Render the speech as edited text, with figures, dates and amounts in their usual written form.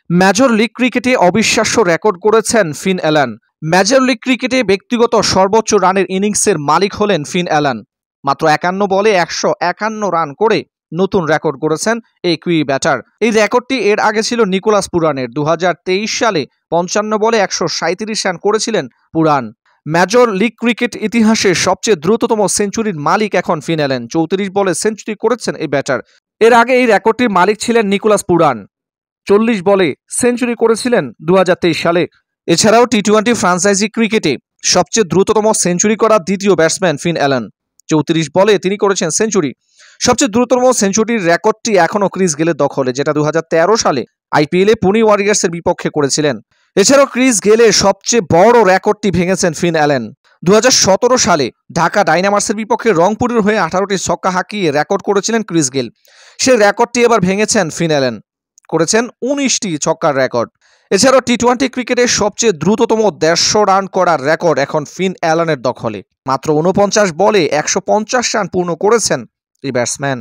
Major league ক্রিকেটে অবিশ্বাস্য record করেছেন ফিন অ্যালান। মেজর লিগ ক্রিকেটে ব্যক্তিগত সর্বোচ্চ রানের ইনিংসের মালিক হলেন ফিন অ্যালান। মাত্র 51 বলে 151 রান করে নতুন রেকর্ড করেছেন এই কিউই ব্যাটার। এই রেকর্ডটি এর আগে ছিল নিকোলাস পুরানের। 2023 সালে 55 বলে 137 রান করেছিলেন পুরান। মেজর লিগ ক্রিকেট ইতিহাসের সবচেয়ে দ্রুততম সেঞ্চুরির মালিক এখন ফিন অ্যালান। 34 বলে সেঞ্চুরি করেছেন এই ব্যাটার। এর আগে এই রেকর্ডটির মালিক ছিলেন নিকোলাস পুরান। 40 বলে সেঞ্চুরি করেছিলেন 2023 সালে। এছাড়াও টি-20 ফ্রাঞ্চাইজি ক্রিকেটে সবচেয়ে দ্রুততম সেঞ্চুরি করা দ্বিতীয় ব্যাটসম্যান ফিন অ্যালান। 34 বলে তিনি করেছেন সেঞ্চুরি। সবচেয়ে দ্রুততম সেঞ্চুরির রেকর্ডটি এখনও ক্রিস গেলের দখলে, যেটা 2013 সালে আইপিএলে পুনে ওয়ারিয়র্সের বিপক্ষে করেছিলেন। এছাড়াও ক্রিস গেলের সবচেয়ে বড় রেকর্ডটি ভেঙেছেন ফিন অ্যালান। 2017 সালে ঢাকা ডায়নামার্সের বিপক্ষে রংপুরের হয়ে 18টি ছক্কা হাঁকিয়ে রেকর্ড করেছিলেন ক্রিস গেল। সেই রেকর্ডটি এবার ভেঙেছেন ফিন অ্যালান, করেছেন 19টি ছক্কার রেকর্ড। এছাড়াও টি-20 ক্রিকেটের সবচেয়ে দ্রুততম 150 রান করার রেকর্ড এখন ফিন অ্যালানের দখলে। মাত্র 49 বলে 150 রান পূর্ণ করেছেন এই ব্যাটসম্যান।